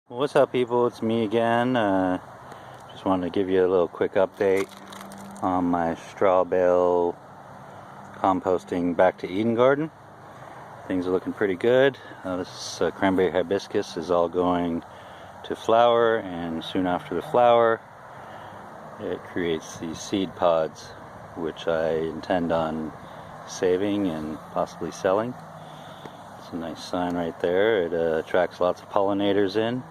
What's up, people? It's me again. Just wanted to give you a little quick update on my straw bale composting back to Eden garden. Things are looking pretty good. This cranberry hibiscus is all going to flower, and soon after the flower it creates these seed pods, which I intend on saving and possibly selling. It's a nice sign right there. It attracts lots of pollinators in.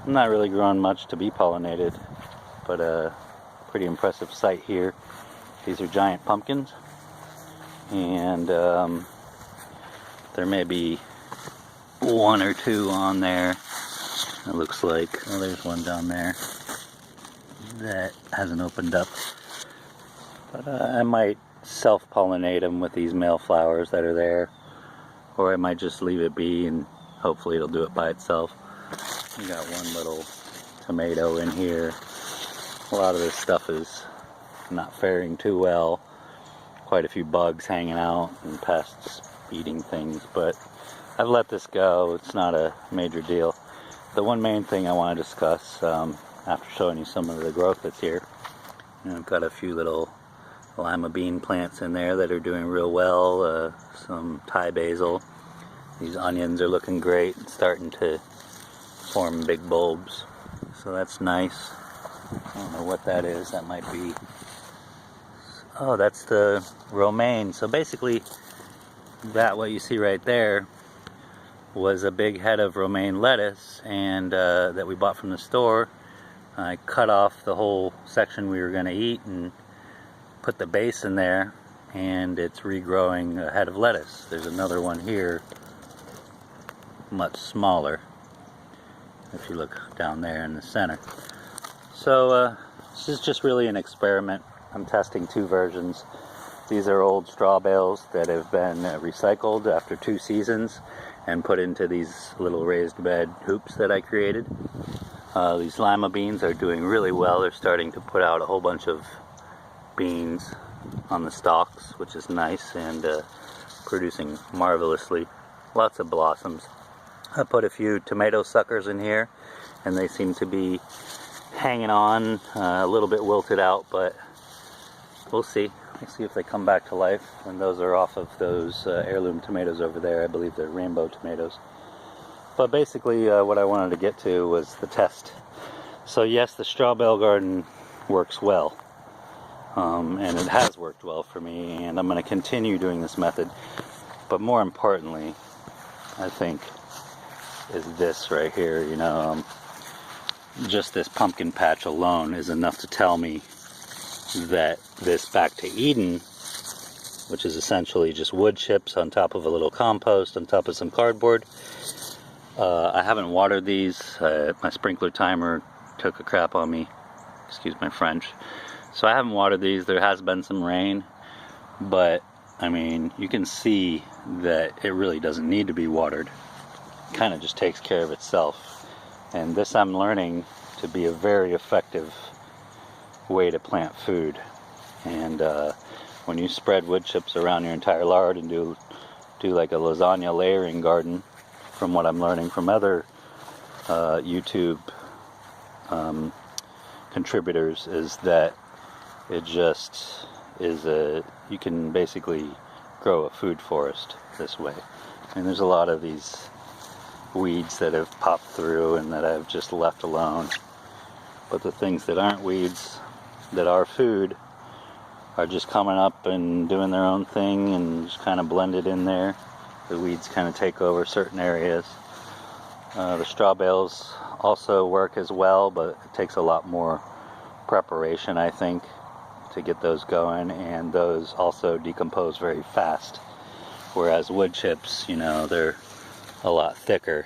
I'm not really growing much to be pollinated, but a pretty impressive sight here. These are giant pumpkins, and there may be one or two on there. It looks like, oh, there's one down there that hasn't opened up. But I might self-pollinate them with these male flowers that are there, or I might just leave it be and hopefully it'll do it by itself. We got one little tomato in here. A lot of this stuff is not faring too well. Quite a few bugs hanging out and pests eating things, but I've let this go. It's not a major deal. The one main thing I want to discuss, after showing you some of the growth that's here, I've got a few little lima bean plants in there that are doing real well, some Thai basil. These onions are looking great, starting to form big bulbs, so that's nice. I don't know what that is. That might be, oh, that's the romaine. So basically that, what you see right there, was a big head of romaine lettuce, and that we bought from the store. I cut off the whole section we were going to eat and put the base in there, and it's regrowing a head of lettuce. There's another one here, much smaller, if you look down there in the center. So this is just really an experiment. I'm testing two versions. These are old straw bales that have been recycled after 2 seasons and put into these little raised bed hoops that I created. These lima beans are doing really well. They're starting to put out a whole bunch of beans on the stalks, which is nice, and producing marvelously. Lots of blossoms. I put a few tomato suckers in here, and they seem to be hanging on, a little bit wilted out, but we'll see. We'll see if they come back to life. And those are off of those heirloom tomatoes over there. I believe they're rainbow tomatoes. But basically what I wanted to get to was the test. So yes, the straw bale garden works well, and it has worked well for me, and I'm going to continue doing this method. But more importantly, I think, is this right here. Just this pumpkin patch alone is enough to tell me that this back to Eden, which is essentially just wood chips on top of a little compost on top of some cardboard. I haven't watered these. My sprinkler timer took a crap on me, excuse my French, so I haven't watered these. There has been some rain, but I mean, you can see that it really doesn't need to be watered. Kind of just takes care of itself, and this I'm learning to be a very effective way to plant food. And when you spread wood chips around your entire yard and do like a lasagna layering garden, from what I'm learning from other YouTube contributors, is that it just is you can basically grow a food forest this way. And there's a lot of these weeds that have popped through and that I've just left alone, but the things that aren't weeds, that are food, are just coming up and doing their own thing and just kind of blended in there. The weeds kind of take over certain areas. The straw bales also work as well, but it takes a lot more preparation, I think, to get those going, and those also decompose very fast, whereas wood chips, they're a lot thicker.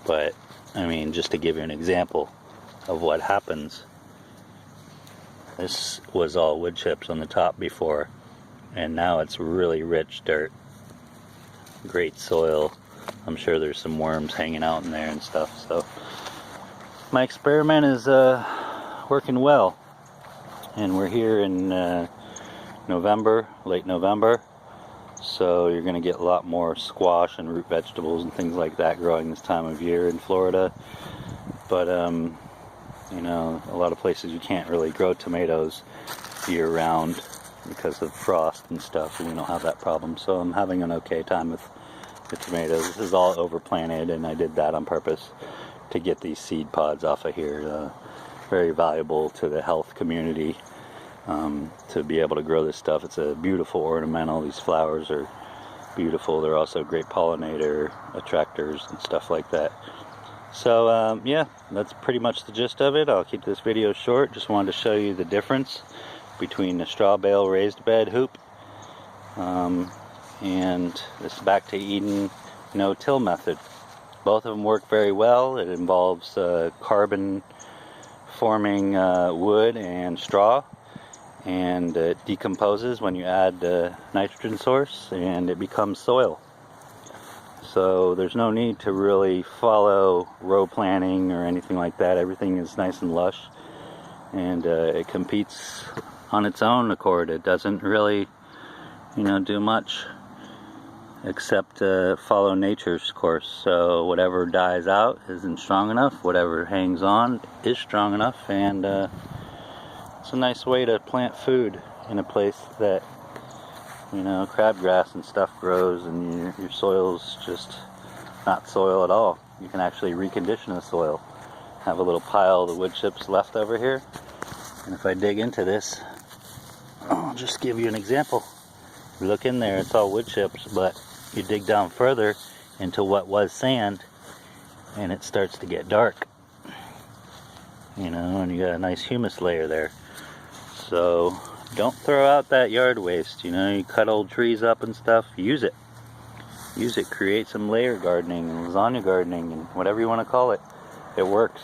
But I mean, just to give you an example of what happens, this was all wood chips on the top before, and now it's really rich dirt, great soil. I'm sure there's some worms hanging out in there and stuff. So my experiment is working well, and we're here in November, late November. So you're going to get a lot more squash and root vegetables and things like that growing this time of year in Florida. but you know, a lot of places you can't really grow tomatoes year round because of frost and stuff, and we don't have that problem. So I'm having an okay time with the tomatoes. This is all overplanted, and I did that on purpose to get these seed pods off of here. Very valuable to the health community to be able to grow this stuff. It's a beautiful ornamental. These flowers are beautiful. They're also great pollinator attractors and stuff like that. So yeah, that's pretty much the gist of it. I'll keep this video short. Just wanted to show you the difference between the straw bale raised bed hoop and this back to Eden no-till method. Both of them work very well. It involves carbon forming wood and straw, and it decomposes when you add the nitrogen source and it becomes soil. So there's no need to really follow row planting or anything like that. Everything is nice and lush, and it competes on its own accord. It doesn't really, you know, do much except follow nature's course. So whatever dies out isn't strong enough, whatever hangs on is strong enough, and it's a nice way to plant food in a place that, you know, crabgrass and stuff grows, and your soil's just not soil at all. You can actually recondition the soil. Have a little pile of the wood chips left over here, and if I dig into this, I'll just give you an example. You look in there, it's all wood chips, but you dig down further into what was sand, and it starts to get dark, you know, and you got a nice humus layer there. So don't throw out that yard waste. You know, you cut old trees up and stuff, use it. Use it, create some layer gardening and lasagna gardening and whatever you want to call it. It works.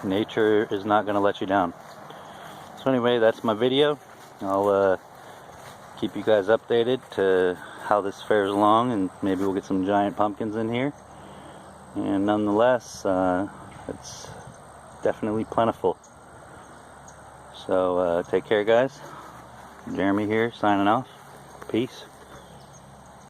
Nature is not going to let you down. So anyway, that's my video. I'll keep you guys updated to how this fares along, and maybe we'll get some giant pumpkins in here. And nonetheless, it's definitely plentiful. So take care, guys. Jeremy here, signing off. Peace.